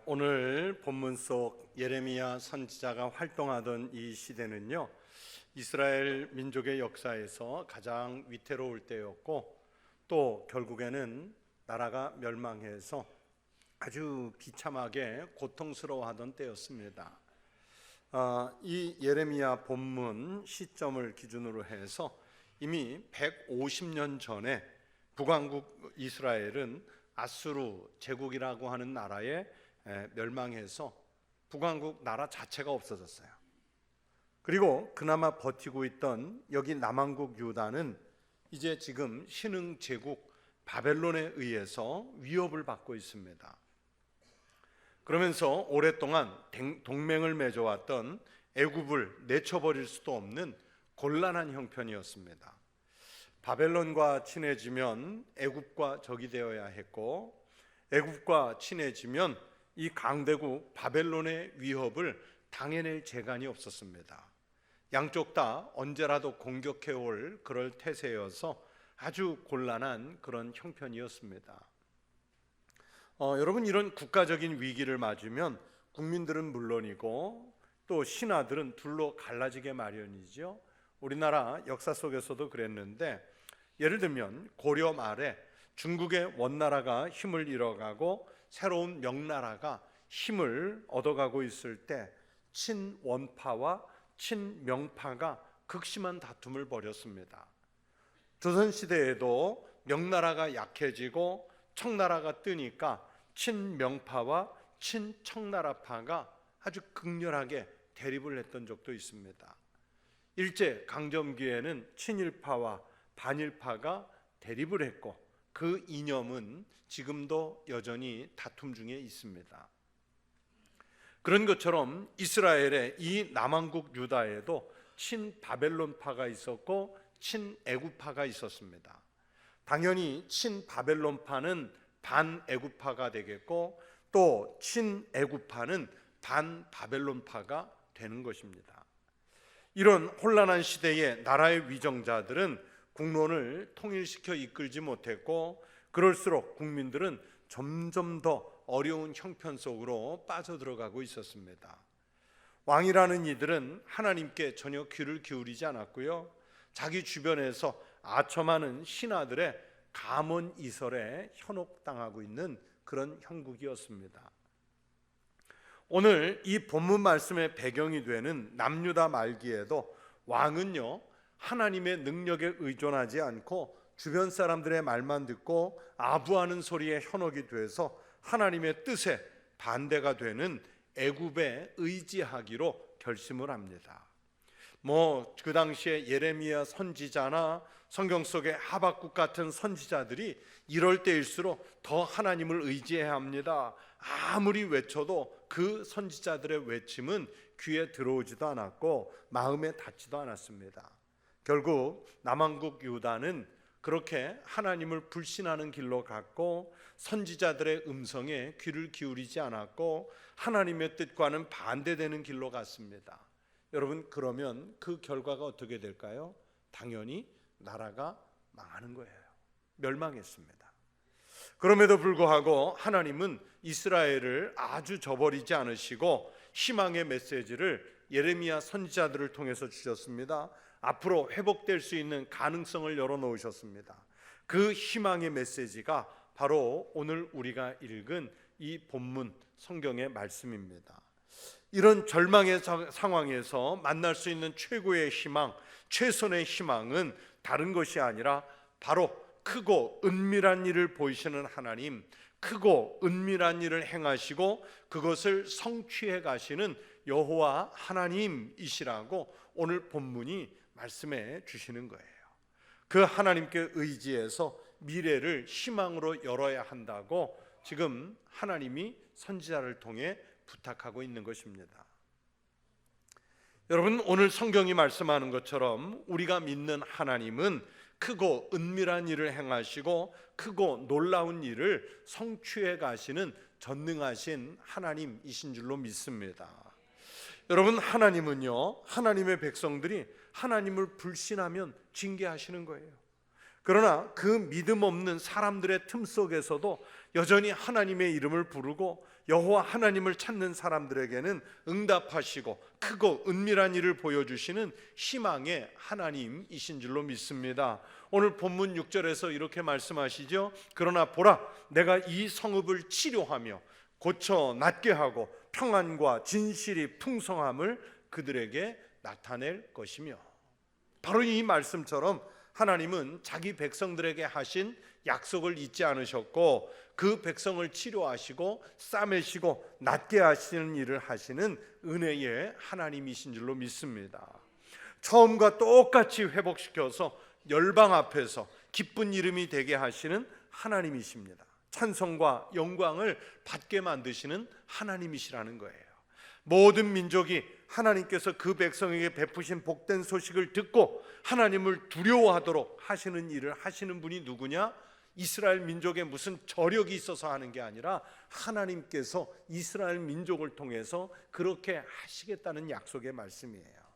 오늘 본문 속 예레미야 선지자가 활동하던 이 시대는요, 이스라엘 민족의 역사에서 가장 위태로울 때였고, 또 결국에는 나라가 멸망해서 아주 비참하게 고통스러워하던 때였습니다. 이 예레미야 본문 시점을 기준으로 해서 이미 150년 전에 북왕국 이스라엘은 아수르 제국이라고 하는 나라에 멸망해서 북왕국 나라 자체가 없어졌어요. 그리고 그나마 버티고 있던 여기 남왕국 유다는 이제 지금 신흥 제국 바벨론에 의해서 위협을 받고 있습니다. 그러면서 오랫동안 동맹을 맺어왔던 애굽을 내쳐버릴 수도 없는 곤란한 형편이었습니다. 바벨론과 친해지면 애굽과 적이 되어야 했고, 애굽과 친해지면 이 강대국 바벨론의 위협을 당해낼 재간이 없었습니다. 양쪽 다 언제라도 공격해올 그럴 태세여서 아주 곤란한 그런 형편이었습니다. 여러분, 이런 국가적인 위기를 맞으면 국민들은 물론이고 또 신하들은 둘로 갈라지게 마련이죠. 우리나라 역사 속에서도 그랬는데, 예를 들면 고려 말에 중국의 원나라가 힘을 잃어가고 새로운 명나라가 힘을 얻어가고 있을 때 친원파와 친명파가 극심한 다툼을 벌였습니다. 조선시대에도 명나라가 약해지고 청나라가 뜨니까 친명파와 친청나라파가 아주 극렬하게 대립을 했던 적도 있습니다. 일제 강점기에는 친일파와 반일파가 대립을 했고, 그 이념은 지금도 여전히 다툼 중에 있습니다. 그런 것처럼 이스라엘의 이 남왕국 유다에도 친바벨론파가 있었고 친애굽파가 있었습니다. 당연히 친바벨론파는 반애굽파가 되겠고, 또 친애굽파는 반바벨론파가 되는 것입니다. 이런 혼란한 시대에 나라의 위정자들은 국론을 통일시켜 이끌지 못했고, 그럴수록 국민들은 점점 더 어려운 형편 속으로 빠져들어가고 있었습니다. 왕이라는 이들은 하나님께 전혀 귀를 기울이지 않았고요, 자기 주변에서 아첨하는 신하들의 가문 이설에 현혹당하고 있는 그런 형국이었습니다. 오늘 이 본문 말씀의 배경이 되는 남유다 말기에도 왕은요, 하나님의 능력에 의존하지 않고 주변 사람들의 말만 듣고 아부하는 소리에 현혹이 돼서 하나님의 뜻에 반대가 되는 애굽에 의지하기로 결심을 합니다. 그 당시에 예레미야 선지자나 성경 속의 하박국 같은 선지자들이 이럴 때일수록 더 하나님을 의지해야 합니다. 아무리 외쳐도 그 선지자들의 외침은 귀에 들어오지도 않았고 마음에 닿지도 않았습니다. 결국 남왕국 유다는 그렇게 하나님을 불신하는 길로 갔고, 선지자들의 음성에 귀를 기울이지 않았고 하나님의 뜻과는 반대되는 길로 갔습니다. 여러분, 그러면 그 결과가 어떻게 될까요? 당연히 나라가 망하는 거예요. 멸망했습니다. 그럼에도 불구하고 하나님은 이스라엘을 아주 저버리지 않으시고 희망의 메시지를 예레미야 선지자들을 통해서 주셨습니다. 앞으로 회복될 수 있는 가능성을 열어놓으셨습니다. 그 희망의 메시지가 바로 오늘 우리가 읽은 이 본문 성경의 말씀입니다. 이런 절망의 상황에서 만날 수 있는 최고의 희망, 최선의 희망은 다른 것이 아니라 바로 크고 은밀한 일을 보이시는 하나님, 크고 은밀한 일을 행하시고 그것을 성취해 가시는 여호와 하나님이시라고 오늘 본문이 말씀해 주시는 거예요. 그 하나님께 의지해서 미래를 희망으로 열어야 한다고 지금 하나님이 선지자를 통해 부탁하고 있는 것입니다. 여러분, 오늘 성경이 말씀하는 것처럼 우리가 믿는 하나님은 크고 은밀한 일을 행하시고 크고 놀라운 일을 성취해 가시는 전능하신 하나님이신 줄로 믿습니다. 여러분, 하나님은요, 하나님의 백성들이 하나님을 불신하면 징계하시는 거예요. 그러나 그 믿음 없는 사람들의 틈 속에서도 여전히 하나님의 이름을 부르고 여호와 하나님을 찾는 사람들에게는 응답하시고 크고 은밀한 일을 보여주시는 희망의 하나님이신 줄로 믿습니다. 오늘 본문 6절에서 이렇게 말씀하시죠. 그러나 보라, 내가 이 성읍을 치료하며 고쳐 낫게 하고 평안과 진실이 풍성함을 그들에게 나타낼 것이며. 바로 이 말씀처럼 하나님은 자기 백성들에게 하신 약속을 잊지 않으셨고 그 백성을 치료하시고 싸매시고 낫게 하시는 일을 하시는 은혜의 하나님이신 줄로 믿습니다. 처음과 똑같이 회복시켜서 열방 앞에서 기쁜 이름이 되게 하시는 하나님이십니다. 찬송과 영광을 받게 만드시는 하나님이시라는 거예요. 모든 민족이 하나님께서 그 백성에게 베푸신 복된 소식을 듣고 하나님을 두려워하도록 하시는 일을 하시는 분이 누구냐? 이스라엘 민족에 무슨 저력이 있어서 하는 게 아니라 하나님께서 이스라엘 민족을 통해서 그렇게 하시겠다는 약속의 말씀이에요.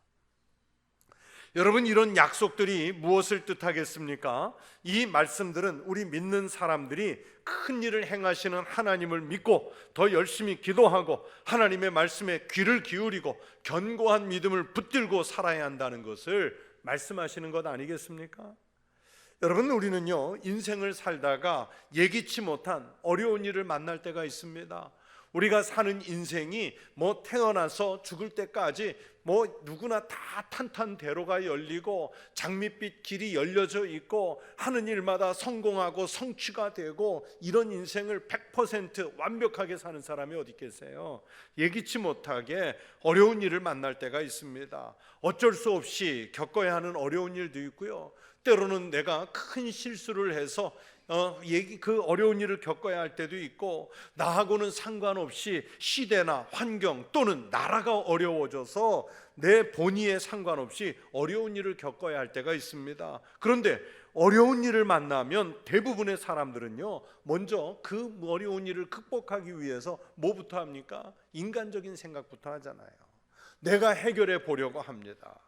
여러분, 이런 약속들이 무엇을 뜻하겠습니까? 이 말씀들은 우리 믿는 사람들이 큰 일을 행하시는 하나님을 믿고 더 열심히 기도하고 하나님의 말씀에 귀를 기울이고 견고한 믿음을 붙들고 살아야 한다는 것을 말씀하시는 것 아니겠습니까? 여러분, 우리는요 인생을 살다가 예기치 못한 어려운 일을 만날 때가 있습니다. 우리가 사는 인생이 태어나서 죽을 때까지 누구나 다 탄탄대로가 열리고 장밋빛 길이 열려져 있고 하는 일마다 성공하고 성취가 되고 이런 인생을 100% 완벽하게 사는 사람이 어디 계세요? 예기치 못하게 어려운 일을 만날 때가 있습니다. 어쩔 수 없이 겪어야 하는 어려운 일도 있고요. 때로는 내가 큰 실수를 해서 그 어려운 일을 겪어야 할 때도 있고 나하고는 상관없이 시대나 환경 또는 나라가 어려워져서 내 본의에 상관없이 어려운 일을 겪어야 할 때가 있습니다. 그런데 어려운 일을 만나면 대부분의 사람들은요 먼저 그 어려운 일을 극복하기 위해서 뭐부터 합니까? 인간적인 생각부터 하잖아요. 내가 해결해 보려고 합니다.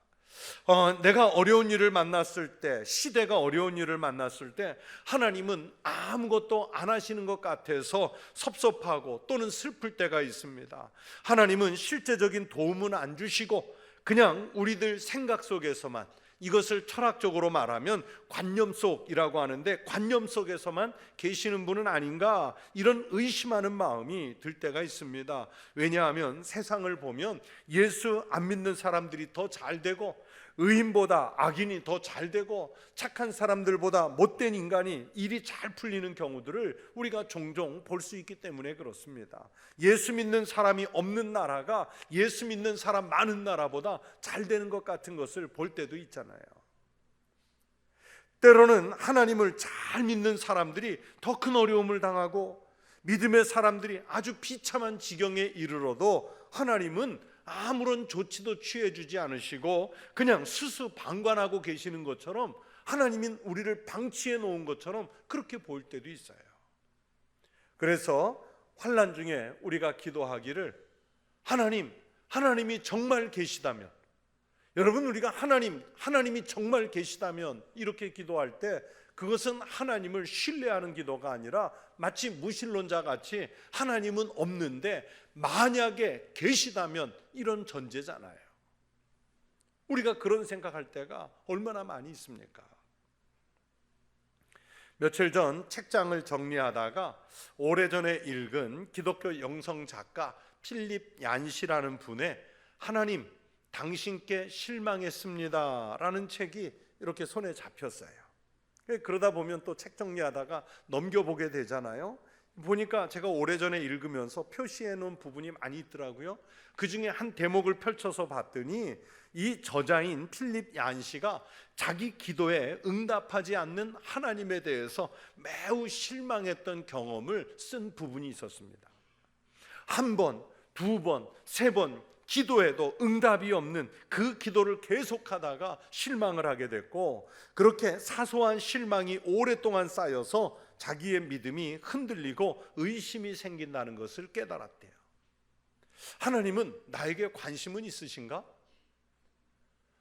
내가 어려운 일을 만났을 때, 시대가 어려운 일을 만났을 때 하나님은 아무것도 안 하시는 것 같아서 섭섭하고 또는 슬플 때가 있습니다. 하나님은 실제적인 도움은 안 주시고 그냥 우리들 생각 속에서만, 이것을 철학적으로 말하면 관념 속이라고 하는데 관념 속에서만 계시는 분은 아닌가, 이런 의심하는 마음이 들 때가 있습니다. 왜냐하면 세상을 보면 예수 안 믿는 사람들이 더 잘 되고 의인보다 악인이 더 잘 되고 착한 사람들보다 못된 인간이 일이 잘 풀리는 경우들을 우리가 종종 볼 수 있기 때문에 그렇습니다. 예수 믿는 사람이 없는 나라가 예수 믿는 사람 많은 나라보다 잘 되는 것 같은 것을 볼 때도 있잖아요. 때로는 하나님을 잘 믿는 사람들이 더 큰 어려움을 당하고 믿음의 사람들이 아주 비참한 지경에 이르러도 하나님은 아무런 조치도 취해주지 않으시고 그냥 수수방관하고 계시는 것처럼, 하나님은 우리를 방치해 놓은 것처럼 그렇게 보일 때도 있어요. 그래서 환난 중에 우리가 기도하기를 하나님이 정말 계시다면, 여러분, 우리가 하나님이 정말 계시다면 이렇게 기도할 때 그것은 하나님을 신뢰하는 기도가 아니라 마치 무신론자 같이 하나님은 없는데 만약에 계시다면 이런 전제잖아요. 우리가 그런 생각할 때가 얼마나 많이 있습니까? 며칠 전 책장을 정리하다가 오래전에 읽은 기독교 영성 작가 필립 얀시라는 분의 하나님, 당신께 실망했습니다 라는 책이 이렇게 손에 잡혔어요. 그러다 보면 또 책 정리하다가 넘겨보게 되잖아요. 보니까 제가 오래전에 읽으면서 표시해 놓은 부분이 많이 있더라고요. 그 중에 한 대목을 펼쳐서 봤더니 이 저자인 필립 얀시가 자기 기도에 응답하지 않는 하나님에 대해서 매우 실망했던 경험을 쓴 부분이 있었습니다. 한 번, 두 번, 세 번 기도해도 응답이 없는 그 기도를 계속하다가 실망을 하게 됐고, 그렇게 사소한 실망이 오랫동안 쌓여서 자기의 믿음이 흔들리고 의심이 생긴다는 것을 깨달았대요. 하나님은 나에게 관심은 있으신가?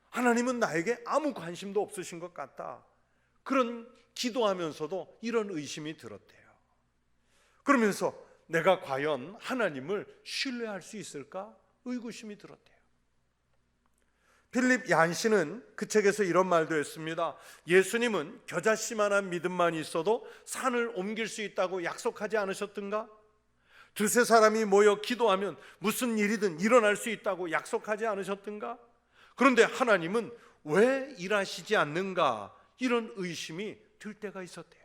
하나님은 나에게 아무 관심도 없으신 것 같다. 그런 기도하면서도 이런 의심이 들었대요. 그러면서 내가 과연 하나님을 신뢰할 수 있을까? 의구심이 들었대요. 필립 얀시는 그 책에서 이런 말도 했습니다. 예수님은 겨자씨만한 믿음만 있어도 산을 옮길 수 있다고 약속하지 않으셨던가? 두세 사람이 모여 기도하면 무슨 일이든 일어날 수 있다고 약속하지 않으셨던가? 그런데 하나님은 왜 일하시지 않는가? 이런 의심이 들 때가 있었대요.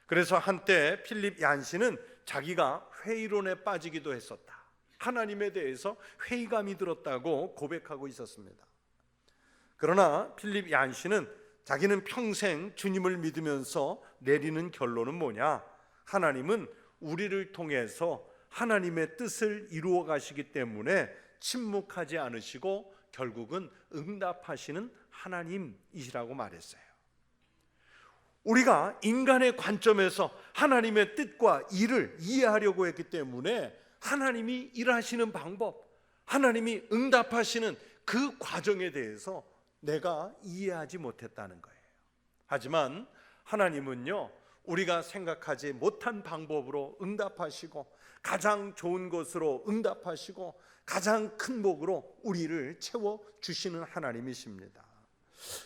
그래서 한때 필립 얀시는 자기가 회의론에 빠지기도 했었다. 하나님에 대해서 회의감이 들었다고 고백하고 있었습니다. 그러나 필립 얀시는 자기는 평생 주님을 믿으면서 내리는 결론은 뭐냐? 하나님은 우리를 통해서 하나님의 뜻을 이루어 가시기 때문에 침묵하지 않으시고 결국은 응답하시는 하나님이시라고 말했어요. 우리가 인간의 관점에서 하나님의 뜻과 일을 이해하려고 했기 때문에 하나님이 일하시는 방법, 하나님이 응답하시는 그 과정에 대해서 내가 이해하지 못했다는 거예요. 하지만 하나님은요, 우리가 생각하지 못한 방법으로 응답하시고 가장 좋은 것으로 응답하시고 가장 큰 복으로 우리를 채워주시는 하나님이십니다.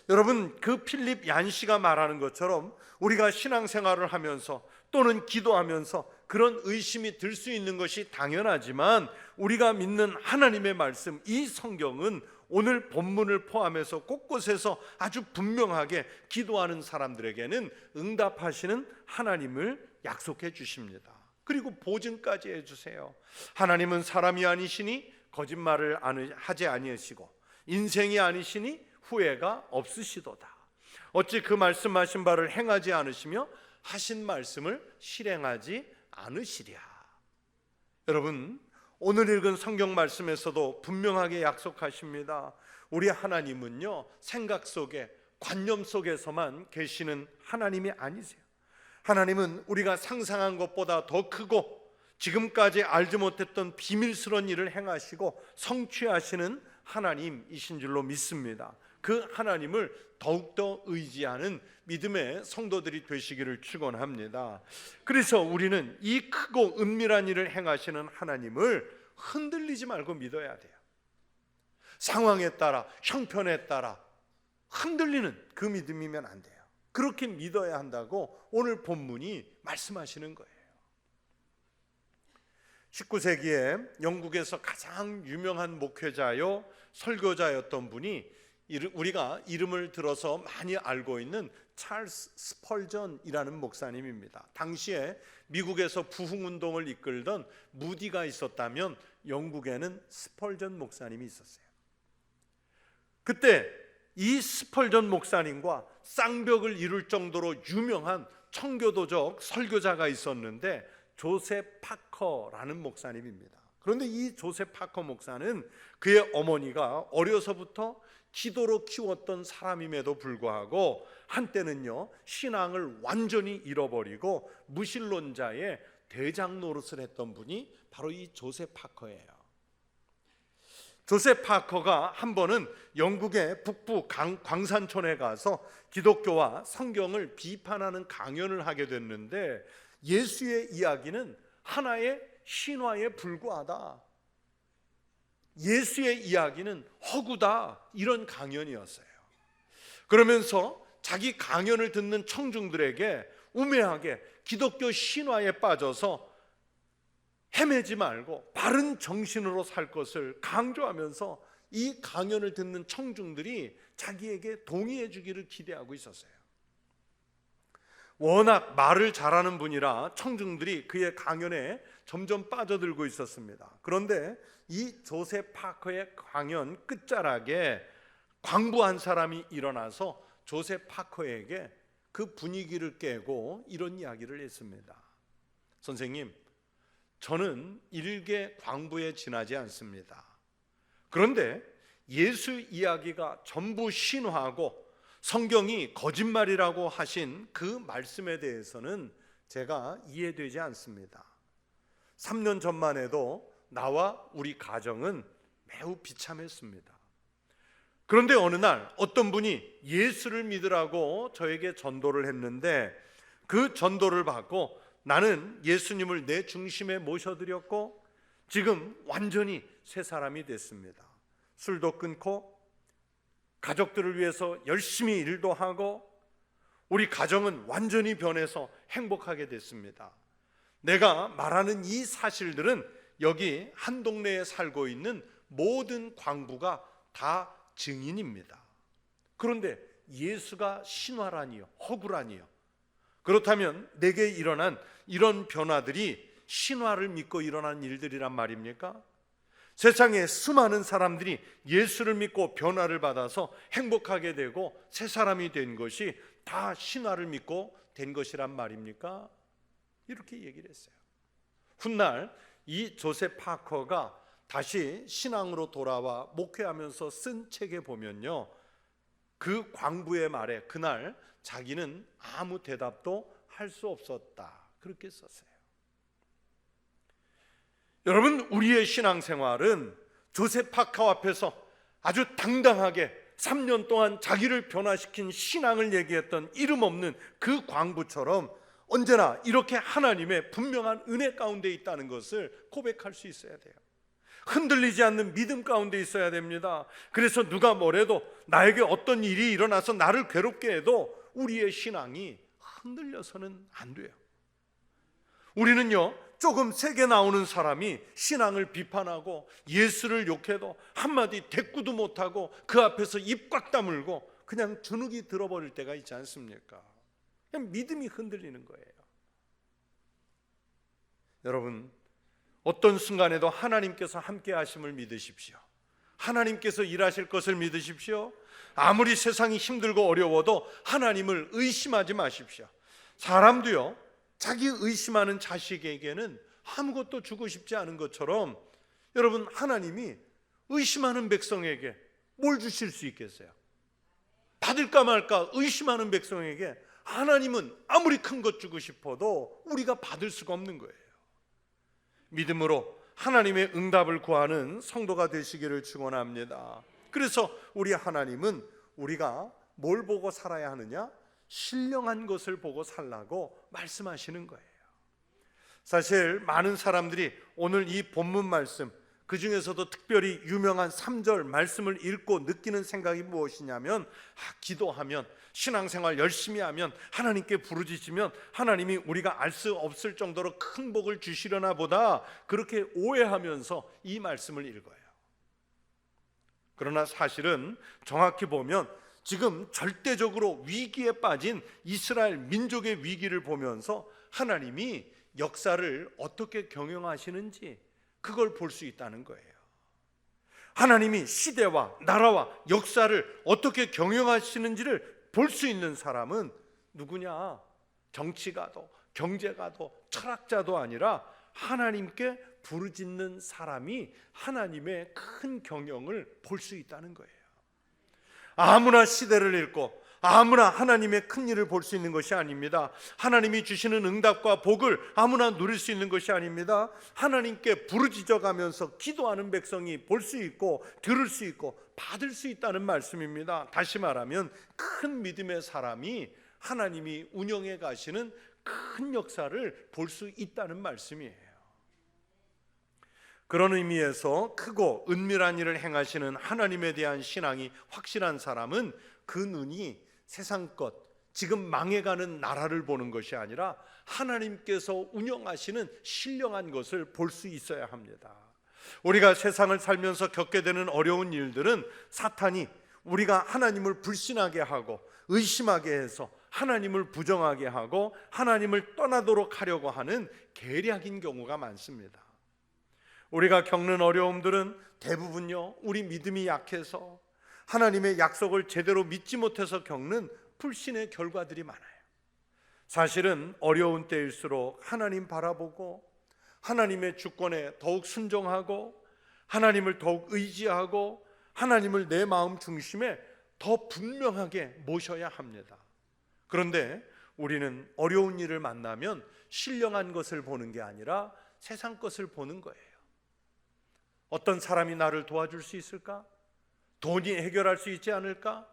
여러분, 그 필립 얀시가 말하는 것처럼 우리가 신앙생활을 하면서 또는 기도하면서 그런 의심이 들 수 있는 것이 당연하지만 우리가 믿는 하나님의 말씀, 이 성경은 오늘 본문을 포함해서 곳곳에서 아주 분명하게 기도하는 사람들에게는 응답하시는 하나님을 약속해 주십니다. 그리고 보증까지 해주세요. 하나님은 사람이 아니시니 거짓말을 하지 아니하시고 인생이 아니시니 후회가 없으시도다. 어찌 그 말씀하신 바를 행하지 않으시며 하신 말씀을 실행하지 않으시랴. 여러분, 오늘 읽은 성경 말씀에서도 분명하게 약속하십니다. 우리 하나님은요, 생각 속에 관념 속에서만 계시는 하나님이 아니세요. 하나님은 우리가 상상한 것보다 더 크고 지금까지 알지 못했던 비밀스러운 일을 행하시고 성취하시는 하나님이신 줄로 믿습니다. 그 하나님을 더욱더 의지하는 믿음의 성도들이 되시기를 축원합니다. 그래서 우리는 이 크고 은밀한 일을 행하시는 하나님을 흔들리지 말고 믿어야 돼요. 상황에 따라, 형편에 따라 흔들리는 그 믿음이면 안 돼요. 그렇게 믿어야 한다고 오늘 본문이 말씀하시는 거예요. 19세기에 영국에서 가장 유명한 목회자요 설교자였던 분이 우리가 이름을 들어서 많이 알고 있는 찰스 스펄전이라는 목사님입니다. 당시에 미국에서 부흥운동을 이끌던 무디가 있었다면 영국에는 스펄전 목사님이 있었어요. 그때 이 스펄전 목사님과 쌍벽을 이룰 정도로 유명한 청교도적 설교자가 있었는데 조셉 파커라는 목사님입니다. 그런데 이 조셉 파커 목사는 그의 어머니가 어려서부터 기도로 키웠던 사람임에도 불구하고 한때는요, 신앙을 완전히 잃어버리고 무신론자의 대장 노릇을 했던 분이 바로 이 조셉 파커예요. 조셉 파커가 한 번은 영국의 북부 광산촌에 가서 기독교와 성경을 비판하는 강연을 하게 됐는데 예수의 이야기는 하나의 신화에 불과하다, 예수의 이야기는 허구다, 이런 강연이었어요. 그러면서 자기 강연을 듣는 청중들에게 우매하게 기독교 신화에 빠져서 헤매지 말고 바른 정신으로 살 것을 강조하면서 이 강연을 듣는 청중들이 자기에게 동의해 주기를 기대하고 있었어요. 워낙 말을 잘하는 분이라 청중들이 그의 강연에 점점 빠져들고 있었습니다. 그런데 이 조셉 파커의 강연 끝자락에 광부한 사람이 일어나서 조셉 파커에게 그 분위기를 깨고 이런 이야기를 했습니다. 선생님, 저는 일개 광부에 지나지 않습니다. 그런데 예수 이야기가 전부 신화고 성경이 거짓말이라고 하신 그 말씀에 대해서는 제가 이해되지 않습니다. 3년 전만 해도 나와 우리 가정은 매우 비참했습니다. 그런데 어느 날 어떤 분이 예수를 믿으라고 저에게 전도를 했는데 그 전도를 받고 나는 예수님을 내 중심에 모셔드렸고 지금 완전히 새 사람이 됐습니다. 술도 끊고 가족들을 위해서 열심히 일도 하고 우리 가정은 완전히 변해서 행복하게 됐습니다. 내가 말하는 이 사실들은 여기 한 동네에 살고 있는 모든 광부가 다 증인입니다. 그런데 예수가 신화라니요, 허구라니요. 그렇다면 내게 일어난 이런 변화들이 신화를 믿고 일어난 일들이란 말입니까? 세상에 수많은 사람들이 예수를 믿고 변화를 받아서 행복하게 되고 새 사람이 된 것이 다 신화를 믿고 된 것이란 말입니까? 이렇게 얘기를 했어요. 훗날 이 조셉 파커가 다시 신앙으로 돌아와 목회하면서 쓴 책에 보면요, 그 광부의 말에 그날 자기는 아무 대답도 할 수 없었다, 그렇게 썼어요. 여러분, 우리의 신앙생활은 조셉 파커 앞에서 아주 당당하게 3년 동안 자기를 변화시킨 신앙을 얘기했던 이름 없는 그 광부처럼 언제나 이렇게 하나님의 분명한 은혜 가운데 있다는 것을 고백할 수 있어야 돼요. 흔들리지 않는 믿음 가운데 있어야 됩니다. 그래서 누가 뭐래도 나에게 어떤 일이 일어나서 나를 괴롭게 해도 우리의 신앙이 흔들려서는 안 돼요. 우리는요, 조금 세게 나오는 사람이 신앙을 비판하고 예수를 욕해도 한마디 대꾸도 못하고 그 앞에서 입 꽉 다물고 그냥 주눅이 들어버릴 때가 있지 않습니까? 그냥 믿음이 흔들리는 거예요. 여러분, 어떤 순간에도 하나님께서 함께 하심을 믿으십시오. 하나님께서 일하실 것을 믿으십시오. 아무리 세상이 힘들고 어려워도 하나님을 의심하지 마십시오. 사람도요, 자기 의심하는 자식에게는 아무것도 주고 싶지 않은 것처럼 여러분, 하나님이 의심하는 백성에게 뭘 주실 수 있겠어요? 받을까 말까 의심하는 백성에게 하나님은 아무리 큰 것 주고 싶어도 우리가 받을 수가 없는 거예요. 믿음으로 하나님의 응답을 구하는 성도가 되시기를 축원합니다. 그래서 우리 하나님은 우리가 뭘 보고 살아야 하느냐? 신령한 것을 보고 살라고 말씀하시는 거예요. 사실 많은 사람들이 오늘 이 본문 말씀, 그 중에서도 특별히 유명한 3절 말씀을 읽고 느끼는 생각이 무엇이냐면, 기도하면, 신앙생활 열심히 하면, 하나님께 부르짖으면 하나님이 우리가 알 수 없을 정도로 큰 복을 주시려나 보다, 그렇게 오해하면서 이 말씀을 읽어요. 그러나 사실은 정확히 보면 지금 절대적으로 위기에 빠진 이스라엘 민족의 위기를 보면서 하나님이 역사를 어떻게 경영하시는지 그걸 볼 수 있다는 거예요. 하나님이 시대와 나라와 역사를 어떻게 경영하시는지를 볼 수 있는 사람은 누구냐? 정치가도 경제가도 철학자도 아니라 하나님께 부르짖는 사람이 하나님의 큰 경영을 볼 수 있다는 거예요. 아무나 시대를 읽고 아무나 하나님의 큰 일을 볼 수 있는 것이 아닙니다. 하나님이 주시는 응답과 복을 아무나 누릴 수 있는 것이 아닙니다. 하나님께 부르짖어가면서 기도하는 백성이 볼 수 있고 들을 수 있고 받을 수 있다는 말씀입니다. 다시 말하면 큰 믿음의 사람이 하나님이 운영해 가시는 큰 역사를 볼 수 있다는 말씀이에요. 그런 의미에서 크고 은밀한 일을 행하시는 하나님에 대한 신앙이 확실한 사람은 그 눈이 세상 것, 지금 망해가는 나라를 보는 것이 아니라 하나님께서 운영하시는 신령한 것을 볼 수 있어야 합니다. 우리가 세상을 살면서 겪게 되는 어려운 일들은 사탄이 우리가 하나님을 불신하게 하고 의심하게 해서 하나님을 부정하게 하고 하나님을 떠나도록 하려고 하는 계략인 경우가 많습니다. 우리가 겪는 어려움들은 대부분요, 우리 믿음이 약해서 하나님의 약속을 제대로 믿지 못해서 겪는 불신의 결과들이 많아요. 사실은 어려운 때일수록 하나님 바라보고 하나님의 주권에 더욱 순종하고 하나님을 더욱 의지하고 하나님을 내 마음 중심에 더 분명하게 모셔야 합니다. 그런데 우리는 어려운 일을 만나면 신령한 것을 보는 게 아니라 세상 것을 보는 거예요. 어떤 사람이 나를 도와줄 수 있을까? 돈이 해결할 수 있지 않을까?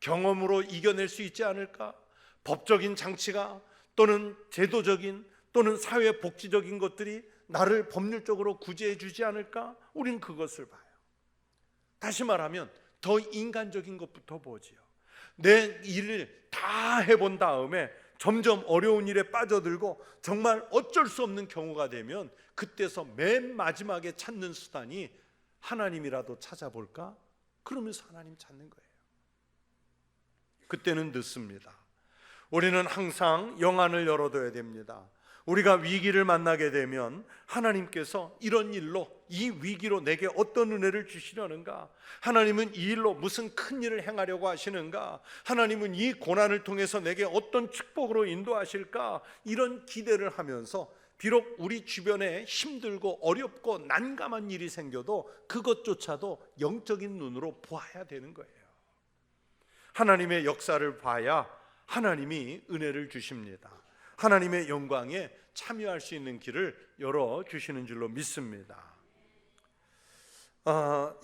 경험으로 이겨낼 수 있지 않을까? 법적인 장치가 또는 제도적인 또는 사회 복지적인 것들이 나를 법률적으로 구제해 주지 않을까? 우린 그것을 봐요. 다시 말하면 더 인간적인 것부터 보지요. 내 일을 다 해본 다음에 점점 어려운 일에 빠져들고 정말 어쩔 수 없는 경우가 되면 그때서 맨 마지막에 찾는 수단이 하나님이라도 찾아볼까? 그러면서 하나님 찾는 거예요. 그때는 늦습니다. 우리는 항상 영안을 열어둬야 됩니다. 우리가 위기를 만나게 되면 하나님께서 이런 일로, 이 위기로 내게 어떤 은혜를 주시려는가? 하나님은 이 일로 무슨 큰 일을 행하려고 하시는가? 하나님은 이 고난을 통해서 내게 어떤 축복으로 인도하실까? 이런 기대를 하면서 비록 우리 주변에 힘들고 어렵고 난감한 일이 생겨도 그것조차도 영적인 눈으로 보아야 되는 거예요. 하나님의 역사를 봐야 하나님이 은혜를 주십니다. 하나님의 영광에 참여할 수 있는 길을 열어주시는 줄로 믿습니다.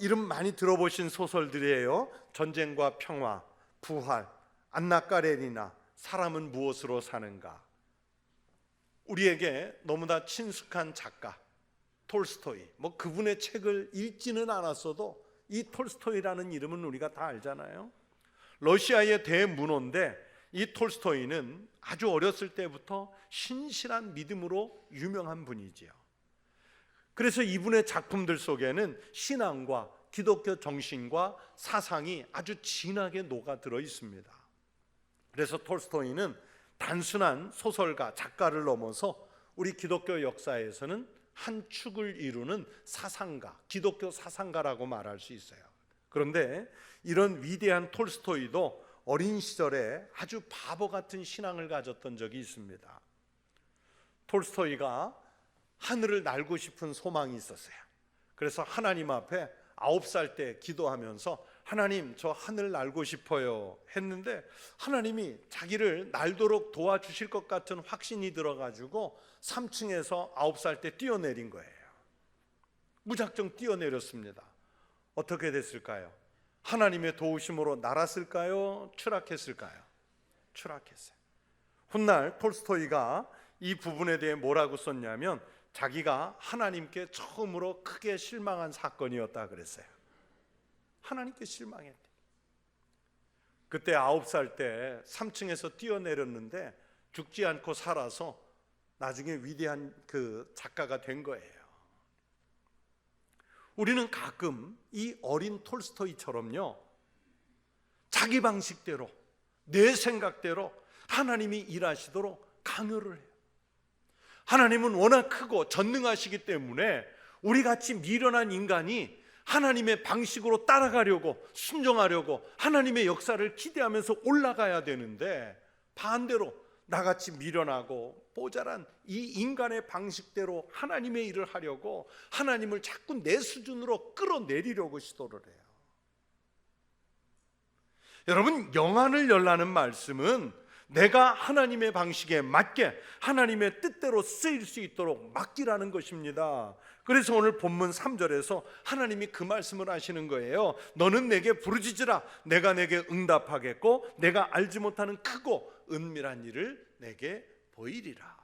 이름 많이 들어보신 소설들이에요. 전쟁과 평화, 부활, 안나 까레니나, 사람은 무엇으로 사는가. 우리에게 너무나 친숙한 작가 톨스토이, 그분의 책을 읽지는 않았어도 이 톨스토이라는 이름은 우리가 다 알잖아요. 러시아의 대문호인데 이 톨스토이는 아주 어렸을 때부터 신실한 믿음으로 유명한 분이지요. 그래서 이분의 작품들 속에는 신앙과 기독교 정신과 사상이 아주 진하게 녹아들어 있습니다. 그래서 톨스토이는 단순한 소설가, 작가를 넘어서 우리 기독교 역사에서는 한 축을 이루는 사상가, 기독교 사상가라고 말할 수 있어요. 그런데 이런 위대한 톨스토이도 어린 시절에 아주 바보 같은 신앙을 가졌던 적이 있습니다. 톨스토이가 하늘을 날고 싶은 소망이 있었어요. 그래서 하나님 앞에 9살 때 기도하면서 하나님, 저 하늘 날고 싶어요 했는데 하나님이 자기를 날도록 도와주실 것 같은 확신이 들어가지고 3층에서 9살 때 뛰어내린 거예요. 무작정 뛰어내렸습니다. 어떻게 됐을까요? 하나님의 도우심으로 날았을까요? 추락했을까요? 추락했어요. 훗날 톨스토이가 이 부분에 대해 뭐라고 썼냐면 자기가 하나님께 처음으로 크게 실망한 사건이었다 그랬어요. 하나님께 실망했대. 그때 9살 때 3층에서 뛰어내렸는데 죽지 않고 살아서 나중에 위대한 그 작가가 된 거예요. 우리는 가끔 이 어린 톨스토이처럼요, 자기 방식대로 내 생각대로 하나님이 일하시도록 강요를 해요. 하나님은 워낙 크고 전능하시기 때문에 우리같이 미련한 인간이 하나님의 방식으로 따라가려고, 순종하려고 하나님의 역사를 기대하면서 올라가야 되는데 반대로 나같이 미련하고 모자란 이 인간의 방식대로 하나님의 일을 하려고 하나님을 자꾸 내 수준으로 끌어내리려고 시도를 해요. 여러분, 영안을 열라는 말씀은 내가 하나님의 방식에 맞게 하나님의 뜻대로 쓰일 수 있도록 맡기라는 것입니다. 그래서 오늘 본문 3절에서 하나님이 그 말씀을 하시는 거예요. 너는 내게 부르짖으라. 내가 내게 응답하겠고 내가 알지 못하는 크고 은밀한 일을 내게 보이리라.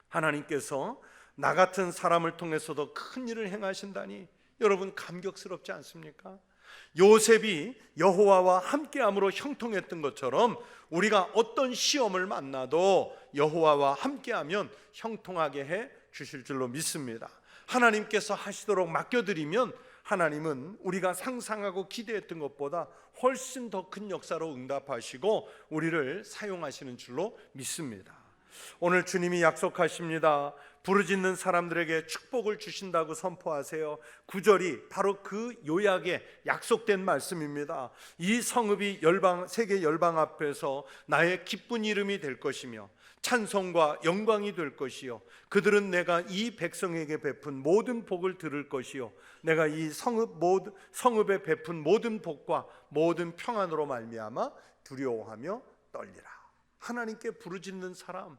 하나님께서 나 같은 사람을 통해서도 큰 일을 행하신다니 여러분 감격스럽지 않습니까? 요셉이 여호와와 함께함으로 형통했던 것처럼 우리가 어떤 시험을 만나도 여호와와 함께하면 형통하게 해 주실 줄로 믿습니다. 하나님께서 하시도록 맡겨드리면 하나님은 우리가 상상하고 기대했던 것보다 훨씬 더 큰 역사로 응답하시고 우리를 사용하시는 줄로 믿습니다. 오늘 주님이 약속하십니다. 부르짖는 사람들에게 축복을 주신다고 선포하세요. 9절이 바로 그 요약에 약속된 말씀입니다. 이 성읍이 세계 열방 앞에서 나의 기쁜 이름이 될 것이며 찬송과 영광이 될 것이요 그들은 내가 이 백성에게 베푼 모든 복을 들을 것이요 내가 이 성읍에 베푼 모든 복과 모든 평안으로 말미암아 두려워하며 떨리라. 하나님께 부르짖는 사람,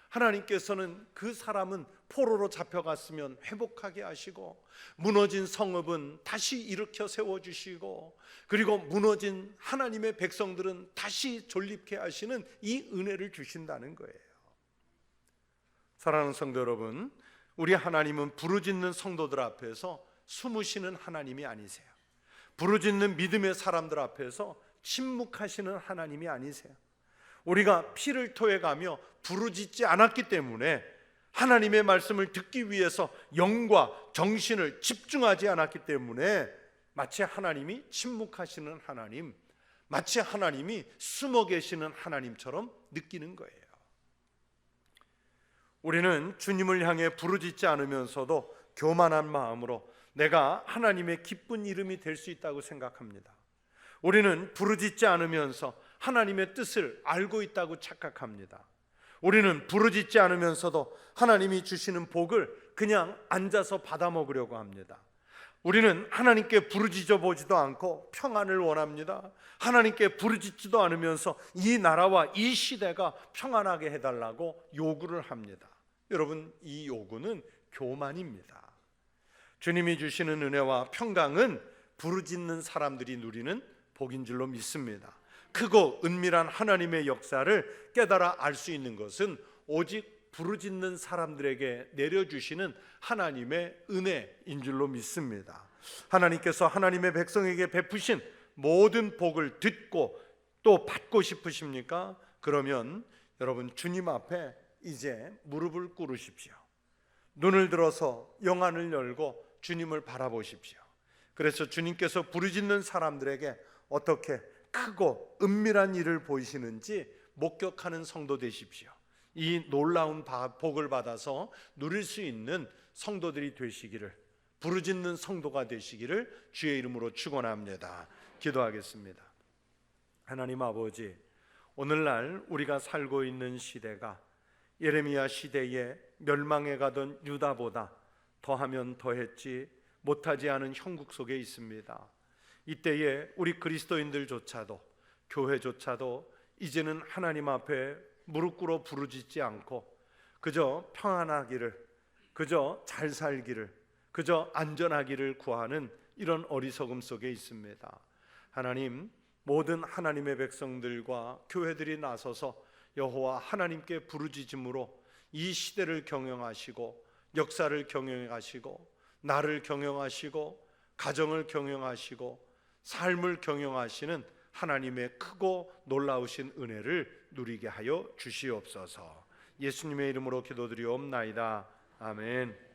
하나님께서는 그 사람은 포로로 잡혀갔으면 회복하게 하시고 무너진 성읍은 다시 일으켜 세워주시고 그리고 무너진 하나님의 백성들은 다시 존립케 하시는 이 은혜를 주신다는 거예요. 사랑하는 성도 여러분, 우리 하나님은 부르짖는 성도들 앞에서 숨으시는 하나님이 아니세요. 부르짖는 믿음의 사람들 앞에서 침묵하시는 하나님이 아니세요. 우리가 피를 토해가며 부르짖지 않았기 때문에, 하나님의 말씀을 듣기 위해서 영과 정신을 집중하지 않았기 때문에 마치 하나님이 침묵하시는 하나님, 마치 하나님이 숨어 계시는 하나님처럼 느끼는 거예요. 우리는 주님을 향해 부르짖지 않으면서도 교만한 마음으로 내가 하나님의 기쁜 이름이 될 수 있다고 생각합니다. 우리는 부르짖지 않으면서 하나님의 뜻을 알고 있다고 착각합니다. 우리는 부르짖지 않으면서도 하나님이 주시는 복을 그냥 앉아서 받아 먹으려고 합니다. 우리는 하나님께 부르짖어 보지도 않고 평안을 원합니다. 하나님께 부르짖지도 않으면서 이 나라와 이 시대가 평안하게 해달라고 요구를 합니다. 여러분, 이 요구는 교만입니다. 주님이 주시는 은혜와 평강은 부르짖는 사람들이 누리는 복인 줄로 믿습니다. 크고 은밀한 하나님의 역사를 깨달아 알 수 있는 것은 오직 부르짖는 사람들에게 내려주시는 하나님의 은혜인 줄로 믿습니다. 하나님께서 하나님의 백성에게 베푸신 모든 복을 듣고 또 받고 싶으십니까? 그러면 여러분, 주님 앞에 이제 무릎을 꿇으십시오. 눈을 들어서 영안을 열고 주님을 바라보십시오. 그래서 주님께서 부르짖는 사람들에게 어떻게 크고 은밀한 일을 보이시는지 목격하는 성도 되십시오. 이 놀라운 복을 받아서 누릴 수 있는 성도들이 되시기를, 부르짖는 성도가 되시기를 주의 이름으로 축원합니다. 기도하겠습니다. 하나님 아버지, 오늘날 우리가 살고 있는 시대가 예레미야 시대에 멸망해 가던 유다보다 더하면 더했지 못하지 않은 형국 속에 있습니다. 이때에 우리 그리스도인들조차도, 교회조차도 이제는 하나님 앞에 무릎 꿇어 부르짖지 않고 그저 평안하기를, 그저 잘 살기를, 그저 안전하기를 구하는 이런 어리석음 속에 있습니다. 하나님, 모든 하나님의 백성들과 교회들이 나서서 여호와 하나님께 부르짖음으로 이 시대를 경영하시고 역사를 경영하시고 나를 경영하시고 가정을 경영하시고 삶을 경영하시는 하나님의 크고 놀라우신 은혜를 누리게 하여 주시옵소서. 예수님의 이름으로 기도드리옵나이다. 아멘.